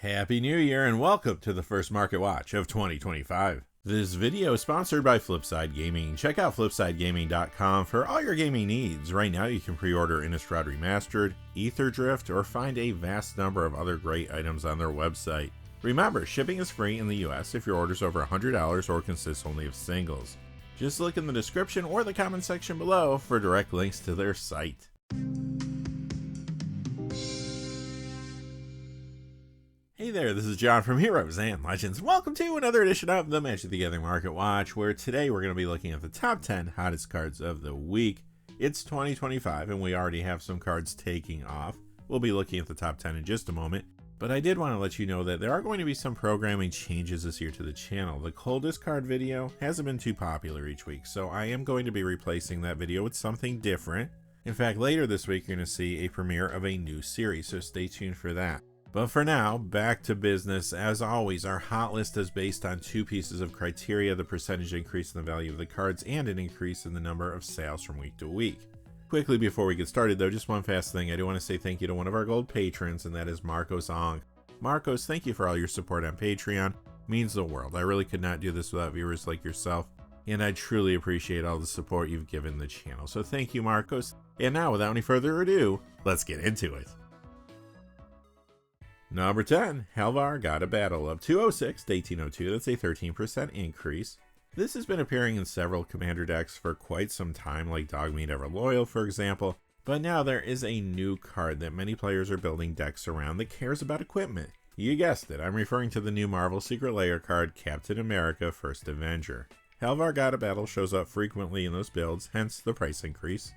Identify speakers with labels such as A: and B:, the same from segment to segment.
A: Happy New Year and welcome to the first Market Watch of 2025. This video is sponsored by Flipside Gaming. Check out flipsidegaming.com for all your gaming needs. Right now you can pre-order Innistrad Remastered, Ether Drift, or find a vast number of other great items on their website. Remember, shipping is free in the US if your order's over $100 or consists only of singles. Just look in the description or the comment section below for direct links to their site. Hey there, this is John from Heroes and Legends. Welcome to another edition of the Magic the Gathering Market Watch, where today we're going to be looking at the top 10 hottest cards of the week. It's 2025 and we already have some cards taking off. We'll be looking at the top 10 in just a moment, but I did want to let you know that there are going to be some programming changes this year to the channel. The coldest card video hasn't been too popular each week, so I am going to be replacing that video with something different. In fact, later this week you're going to see a premiere of a new series, so stay tuned for that. But for now, back to business. As always, our hot list is based on two pieces of criteria: the percentage increase in the value of the cards and an increase in the number of sales from week to week. Quickly before we get started though, just one fast thing. I do want to say thank you to one of our gold patrons, and that is Marcos Ong. Marcos, thank you for all your support on Patreon. It means the world. I really could not do this without viewers like yourself, and I truly appreciate all the support you've given the channel. So thank you, Marcos. And now, without any further ado, let's get into it. Number 10, Halvar got a battle of 206 to 1802. That's a 13% increase. This has been appearing in several commander decks for quite some time, like Dogmeat Everloyal, for example. But now there is a new card that many players are building decks around that cares about equipment. You guessed it, I'm referring to the new Marvel Secret Lair card, Captain America First Avenger. Halvar got a battle shows up frequently in those builds, hence the price increase.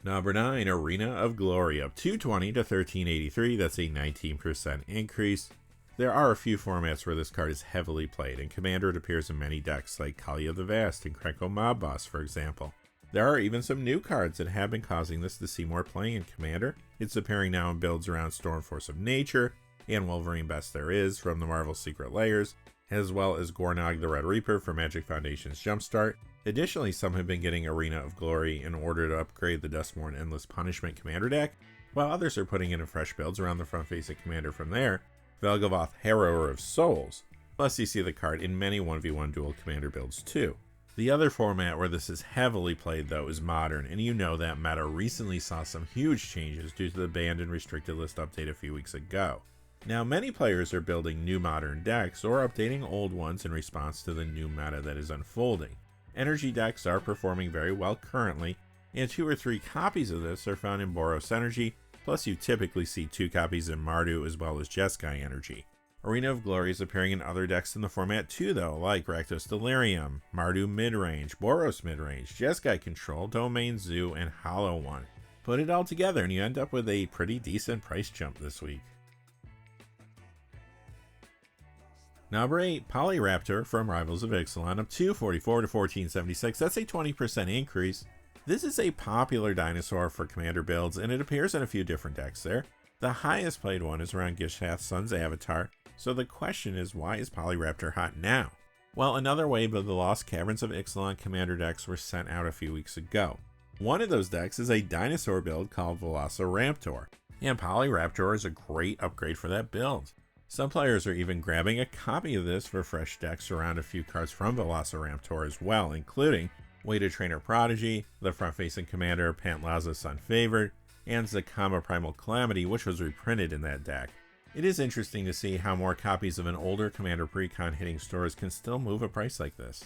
A: Number 9, Arena of Glory, up 220 to 1383. That's a 19% increase. There are a few formats where this card is heavily played. In Commander, it appears in many decks like Kali the Vast and Krenko Mob Boss, for example. There are even some new cards that have been causing this to see more play in Commander. It's appearing now in builds around Stormforce of Nature and Wolverine Best There Is from the Marvel Secret Lairs, as well as Gornog the Red Reaper for Magic Foundation's Jumpstart. Additionally, some have been getting Arena of Glory in order to upgrade the Duskmourn Endless Punishment Commander deck, while others are putting in fresh builds around the front-facing commander from there, Vel'Gavoth Harrower of Souls. Plus, you see the card in many 1v1 dual commander builds too. The other format where this is heavily played though is Modern, and you know that meta recently saw some huge changes due to the banned and restricted list update a few weeks ago. Now, many players are building new Modern decks or updating old ones in response to the new meta that is unfolding. Energy decks are performing very well currently, and 2 or 3 copies of this are found in Boros Energy, plus you typically see 2 copies in Mardu as well as Jeskai Energy. Arena of Glory is appearing in other decks in the format too though, like Rakdos Delirium, Mardu Midrange, Boros Midrange, Jeskai Control, Domain Zoo, and Hollow One. Put it all together and you end up with a pretty decent price jump this week. Number 8, Polyraptor from Rivals of Ixalan, up 244 to 1476. That's a 20% increase. This is a popular dinosaur for commander builds, and it appears in a few different decks there. The highest played one is around Gishath's Son's Avatar, so the question is, why is Polyraptor hot now? Well, another wave of the Lost Caverns of Ixalan commander decks were sent out a few weeks ago. One of those decks is a dinosaur build called Velociraptor, and Polyraptor is a great upgrade for that build. Some players are even grabbing a copy of this for fresh decks around a few cards from Velociraptor as well, including Weighted Trainer Prodigy, the front-facing commander Pantlaza's Unfavored, and Zakama Primal Calamity, which was reprinted in that deck. It is interesting to see how more copies of an older commander precon hitting stores can still move a price like this.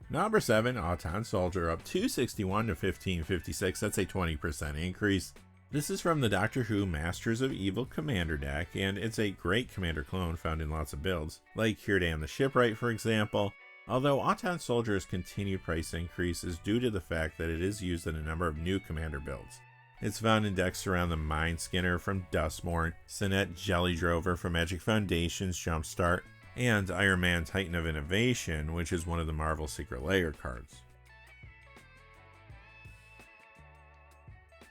A: Number 7, Auton Soldier, up 261 to 1556. That's a 20% increase. This is from the Doctor Who Masters of Evil commander deck, and it's a great commander clone found in lots of builds, like Hirdan the Shipwright for example, although Auton Soldier's continued price increase is due to the fact that it is used in a number of new commander builds. It's found in decks around the Mind Skinner from Duskmourn, Sinette Jelly Drover from Magic Foundation's Jumpstart, and Iron Man Titan of Innovation, which is one of the Marvel Secret Lair cards.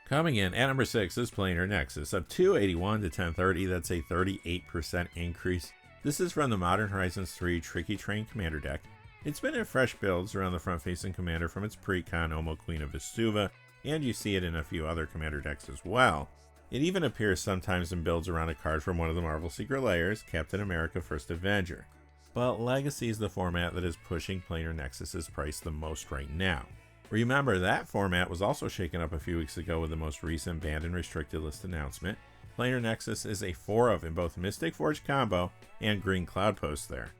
A: Coming in at number 6 is Planar Nexus, up 281 to 1030. That's a 38% increase. This is from the Modern Horizons 3 Tricky Train commander deck. It's been in fresh builds around the front-facing commander from its pre-con Omo Queen of Vesuva and you see it in a few other commander decks as well. It even appears sometimes in builds around a card from one of the Marvel Secret Lairs, Captain America First Avenger. But Legacy is the format that is pushing Planar Nexus's price the most right now. Remember, that format was also shaken up a few weeks ago with the most recent banned and restricted list announcement. Planar Nexus is a 4 of in both Mystic Forge combo and Green Cloud Post there.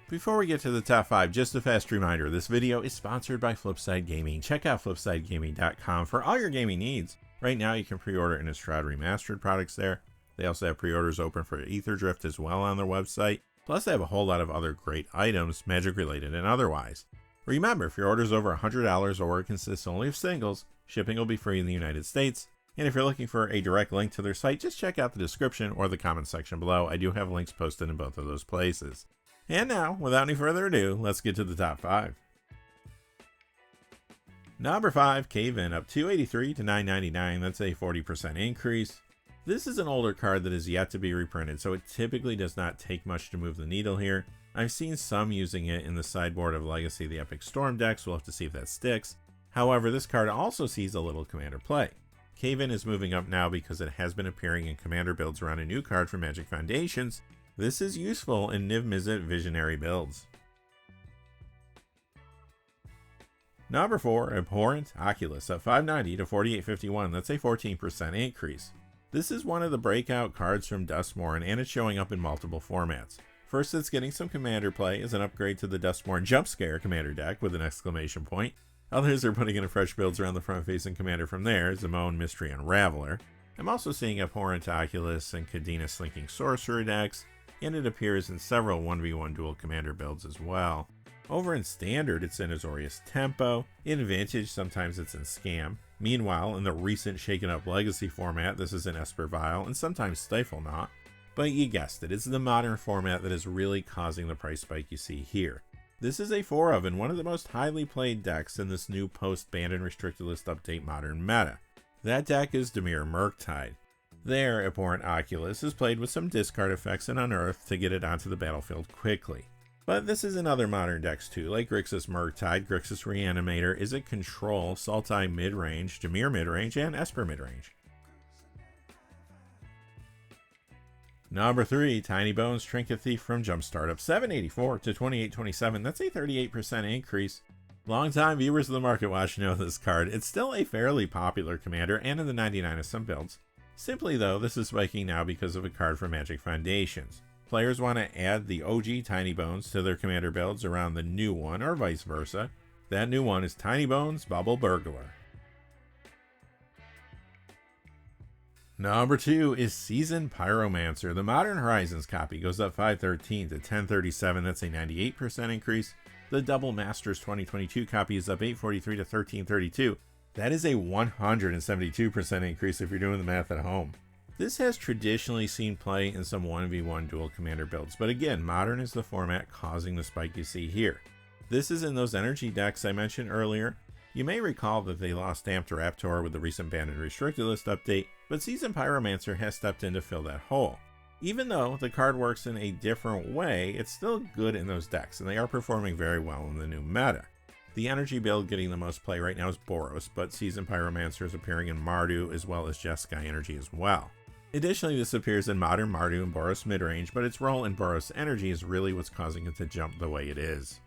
A: Before we get to the top 5, just a fast reminder, this video is sponsored by Flipside Gaming. Check out flipsidegaming.com for all your gaming needs. Right now you can pre-order Innistrad Remastered products there. They also have pre-orders open for Aether Drift as well on their website. Plus they have a whole lot of other great items, Magic related and otherwise. Remember, if your order is over $100 or it consists only of singles, shipping will be free in the United States. And if you're looking for a direct link to their site, just check out the description or the comment section below. I do have links posted in both of those places. And now, without any further ado, let's get to the top 5. Number 5, Cave In, up 283 to 999. That's a 40% increase. This is an older card that is yet to be reprinted, so it typically does not take much to move the needle here. I've seen some using it in the sideboard of Legacy the Epic Storm decks. We'll have to see if that sticks. However, this card also sees a little commander play. Cave In is moving up now because it has been appearing in commander builds around a new card from Magic Foundations. This is useful in Niv Mizzet Visionary builds. Number 4, Abhorrent Oculus, up 590 to 4851. That's a 14% increase. This is one of the breakout cards from Duskmourn, and it's showing up in multiple formats. First, it's getting some commander play as an upgrade to the Duskmourn Jump Scare commander deck with an exclamation point. Others are putting in fresh builds around the front-facing commander from there, Zimone, Mystery, and Raveler. I'm also seeing Abhorrent Oculus and Kadena Slinking Sorcerer decks, and it appears in several 1v1 dual commander builds as well. Over in Standard, it's in Azorius Tempo. In Vintage, sometimes it's in Scam. Meanwhile, in the recent Shaken Up Legacy format, this is in Esper Vial, and sometimes Stiflenought. But you guessed it, it's the modern format that is really causing the price spike you see here. This is a 4 of in one of the most highly played decks in this new post-banned and restricted list update modern meta. That deck is Dimir Murktide. There, Abhorrent Oculus is played with some discard effects and unearth to get it onto the battlefield quickly. But this is in other modern decks too, like Grixis Murktide, Grixis Reanimator, Izzet Control, Sultai midrange, Dimir midrange, and Esper midrange. Number 3, Tiny Bones Trinket Thief from Jumpstart, up 784 to 2827. That's a 38% increase. Longtime viewers of the Market Watch know this card. It's still a fairly popular commander and in the 99 of some builds. Simply though, this is spiking now because of a card from Magic Foundations. Players want to add the OG Tiny Bones to their commander builds around the new one, or vice versa. That new one is Tiny Bones Bubble Burglar. Number 2 is Seasoned Pyromancer. The Modern Horizons copy goes up 513 to 1037. That's a 98% increase. The Double Masters 2022 copy is up 843 to 1332. That is a 172% increase if you're doing the math at home. This has traditionally seen play in some 1v1 dual commander builds, but again, Modern is the format causing the spike you see here. This is in those energy decks I mentioned earlier. You may recall that they lost Amped Raptor with the recent banned and restricted list update, but Seasoned Pyromancer has stepped in to fill that hole. Even though the card works in a different way, it's still good in those decks, and they are performing very well in the new meta. The energy build getting the most play right now is Boros, but Seasoned Pyromancer is appearing in Mardu as well as Jeskai Energy as well. Additionally, this appears in Modern Mardu and Boros midrange, but its role in Boros Energy is really what's causing it to jump the way it is.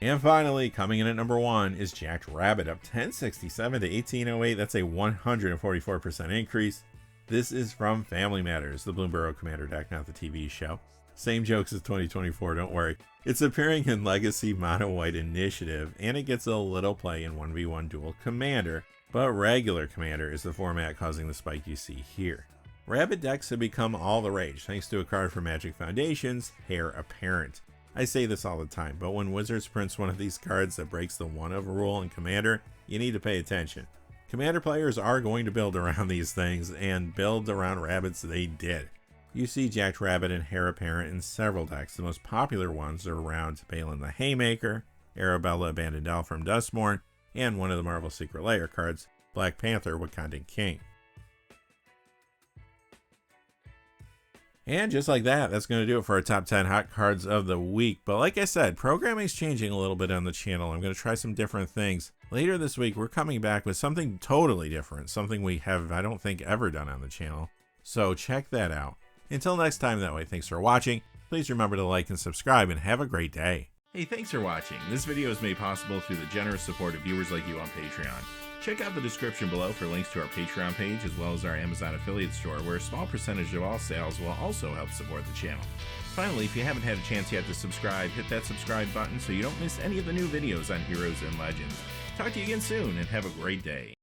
A: And finally, coming in at number 1 is Jacked Rabbit, up 1067 to 1808. That's a 144% increase. This is from Family Matters, the Bloomburrow Commander deck, not the TV show. Same jokes as 2024, don't worry. It's appearing in Legacy Mono White Initiative, and it gets a little play in 1v1 dual commander, but regular commander is the format causing the spike you see here. Rabbit decks have become all the rage thanks to a card from Magic Foundations, Heir Apparent. I say this all the time, but when Wizards prints one of these cards that breaks the 1 of rule in Commander, you need to pay attention. Commander players are going to build around these things, and build around rabbits they did. You see Jacked Rabbit and Heir Apparent in several decks. The most popular ones are around Balin the Haymaker, Arabella Abandoned Elf from Duskmourn, and one of the Marvel Secret Lair cards, Black Panther Wakandan King. And just like that, that's going to do it for our top 10 hot cards of the week. But like I said, programming's changing a little bit on the channel. I'm going to try some different things. Later this week, we're coming back with something totally different, something we have, I don't think, ever done on the channel. So check that out. Until next time, that way, thanks for watching. Please remember to like and subscribe, and have a great day. Hey, thanks for watching. This video is made possible through the generous support of viewers like you on Patreon. Check out the description below for links to our Patreon page as well as our Amazon affiliate store, where a small percentage of all sales will also help support the channel. Finally, if you haven't had a chance yet to subscribe, hit that subscribe button so you don't miss any of the new videos on Heroes and Legends. Talk to you again soon, and have a great day.